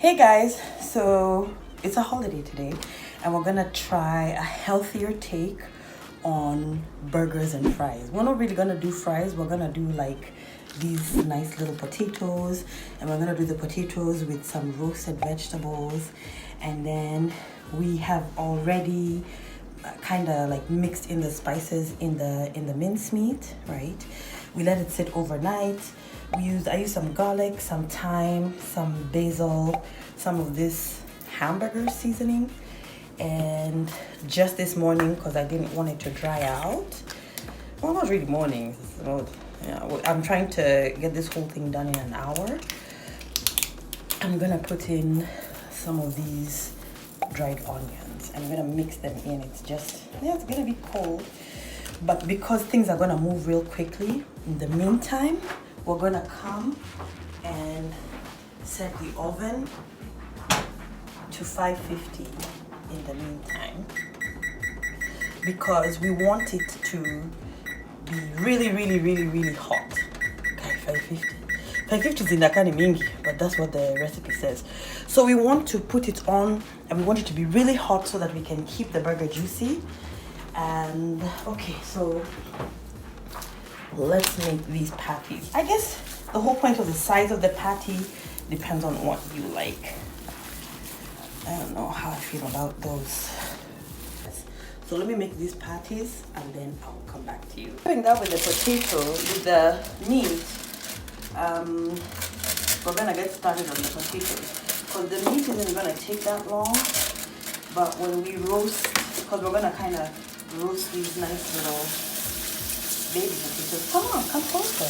Hey guys, so it's a holiday today and we're gonna try a healthier take on burgers and fries. We're not really gonna do fries, we're gonna do like these nice little potatoes, and we're gonna do the potatoes with some roasted vegetables, and then we have already kind of like mixed in the spices in the mincemeat, right? We let it sit overnight. I used some garlic, some thyme, some basil, some of this hamburger seasoning, and just this morning, because I didn't want it to dry out, well, not really morning, so, yeah, I'm trying to get this whole thing done in an hour. I'm gonna put in some of these dried onions and I'm gonna mix them in. It's just, yeah, it's gonna be cold, but because things are gonna move real quickly, in the meantime, we're gonna come and set the oven to 550 in the meantime, because we want it to be really hot. Okay, 550. 550 is in Dakani Mingi, but that's what the recipe says. So we want to put it on and we want it to be really hot so that we can keep the burger juicy. And okay, so let's make these patties. I guess the whole point of the size of the patty depends on what you like. I don't know how I feel about those. So let me make these patties and then I'll come back to you. Doing that with the potato, with the meat, we're gonna get started on the potatoes. Because the meat isn't gonna take that long, but when we roast, because we're gonna kind of roast these nice little baby potatoes. Come on, come closer.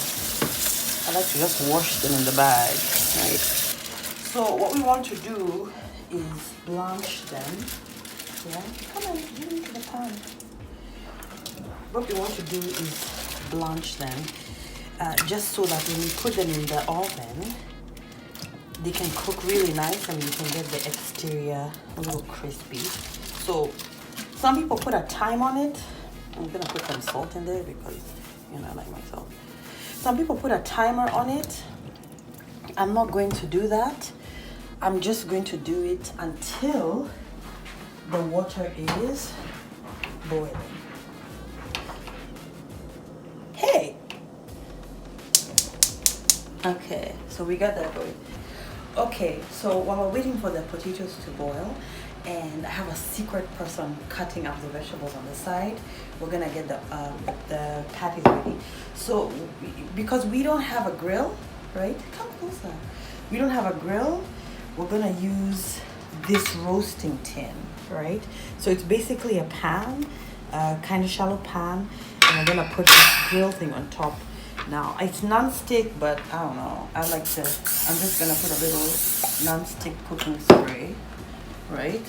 I like to just wash them in the bag, right? So what we want to do is blanch them. Yeah, come on, get into the pan. What we want to do is blanch them, just so that when we put them in the oven, they can cook really nice and you can get the exterior a little crispy. So some people put a time on it. I'm gonna put some salt in there because, you know, I like myself. Some people put a timer on it. I'm not going to do that. I'm just going to do it until the water is boiling. Hey! Okay, so we got that going. Okay, so while we're waiting for the potatoes to boil, and I have a secret person cutting up the vegetables on the side, we're gonna get the patties ready. So because we don't have a grill, right? Come closer. We don't have a grill. We're gonna use this roasting tin, right? So it's basically a pan, kind of shallow pan, and we're gonna put this grill thing on top. Now it's non-stick, but I don't know. I'm just gonna put a little non-stick cooking spray, right?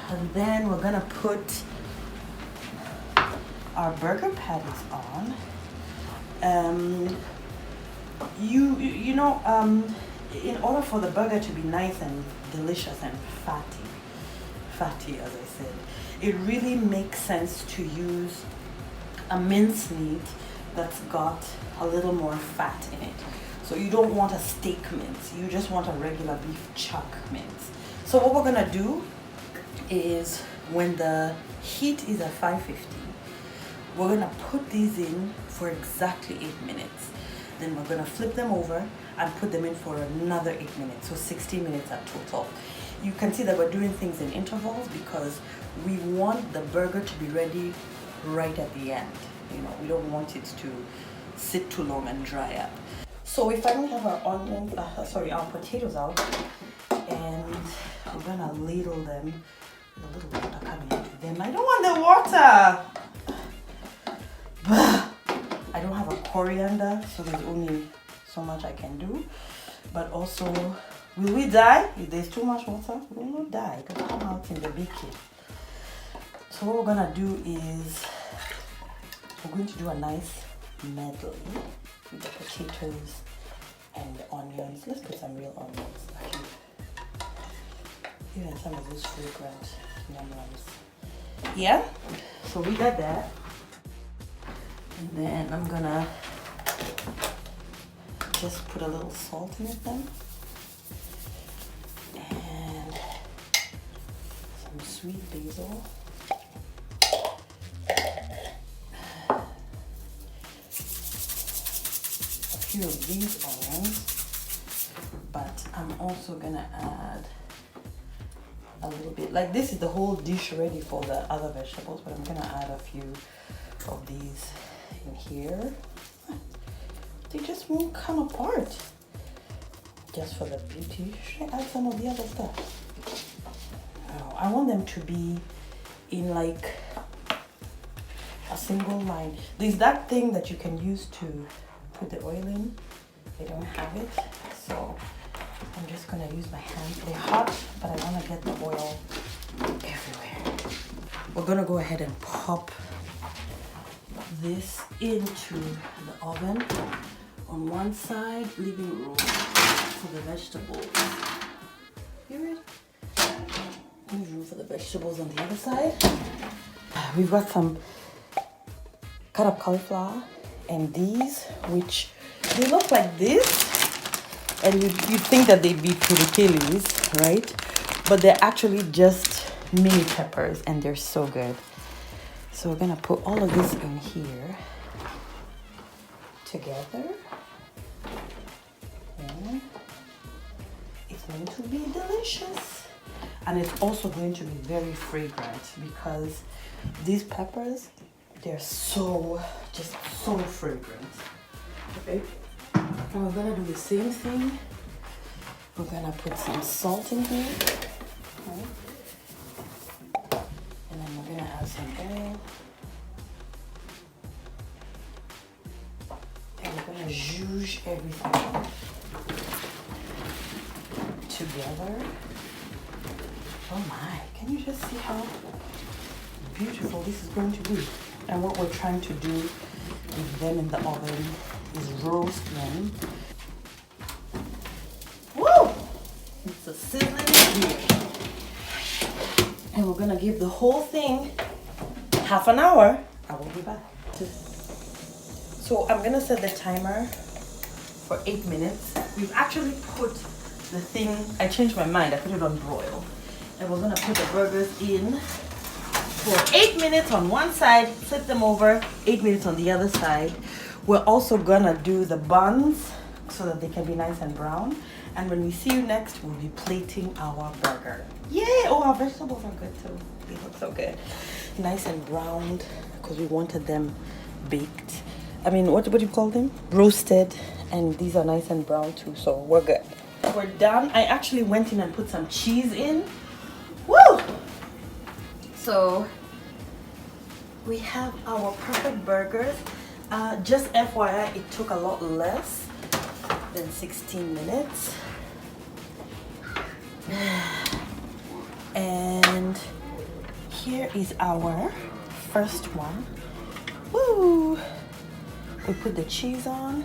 And then we're gonna put our burger patties on. In order for the burger to be nice and delicious and fatty as I said, it really makes sense to use a mincemeat that's got a little more fat in it. So you don't want a steak mince, you just want a regular beef chuck mince. So what we're gonna do is, when the heat is at 550, we're gonna put these in for exactly 8 minutes. Then we're gonna flip them over and put them in for another 8 minutes, so 60 minutes at total. You can see that we're doing things in intervals because we want the burger to be ready right at the end. You know, we don't want it to sit too long and dry up. So we finally have our potatoes out, and we're gonna ladle them with a little water coming into them. I don't want the water! I don't have a coriander, so there's only so much I can do. But also, will we die if there's too much water? We will not die. It'll come out in the baking. So what we're gonna do is, we're going to do a nice medley with the potatoes and the onions. Let's put some real onions, actually. Even some of those fragrant onions. Yeah, so we got that. And then I'm gonna just put a little salt in it then. sweet basil. A few of these onions, but I'm also gonna add a little bit, like this is the whole dish ready for the other vegetables, but I'm gonna add a few of these in here. They just won't come apart. Just for the beauty. Should I add some of the other stuff? Oh, I want them to be in like a single line. There's that thing that you can use to put the oil in. I don't have it, so I'm just gonna use my hand. They're hot, but I wanna get the oil everywhere. We're gonna go ahead and pop this into the oven on one side, leaving room for the vegetables. Hear it? Leave room for the vegetables on the other side. We've got some cut up cauliflower and these, which they look like this, and you'd think that they'd be pretty pillies, right? But they're actually just mini peppers, and they're so good. So we're gonna put all of this in here together. And it's going to be delicious. And it's also going to be very fragrant because these peppers, they're just so fragrant. Okay. And we're gonna do the same thing. We're gonna put some salt in here. Okay. And then we're gonna add some oil. And we're gonna zhuzh everything together. Oh my, can you just see how beautiful this is going to be? And what we're trying to do with them in the oven is roast them. Woo! It's a sizzling here. And we're gonna give the whole thing half an hour. I will be back. So I'm gonna set the timer for 8 minutes. We've actually put the thing, I changed my mind, I put it on broil. And we're gonna put the burgers in for 8 minutes on one side, flip them over, 8 minutes on the other side. We're also gonna do the buns so that they can be nice and brown. And when we see you next, we'll be plating our burger. Yay! Oh, our vegetables are good too. They look so good. Nice and browned because we wanted them baked. I mean, what do you call them? Roasted. And these are nice and brown too, so we're good. We're done. I actually went in and put some cheese in. Woo! So we have our perfect burgers. Just FYI, it took a lot less than 16 minutes. And here is our first one. Woo! We put the cheese on,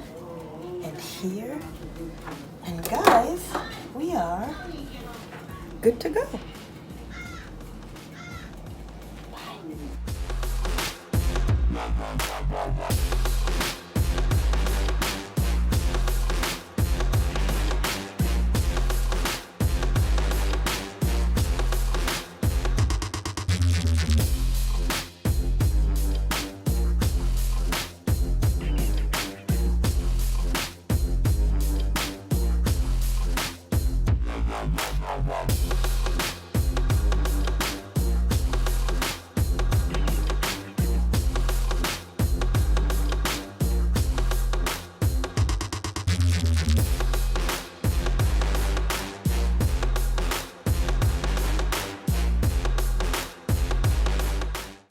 and here, and guys, we are good to go.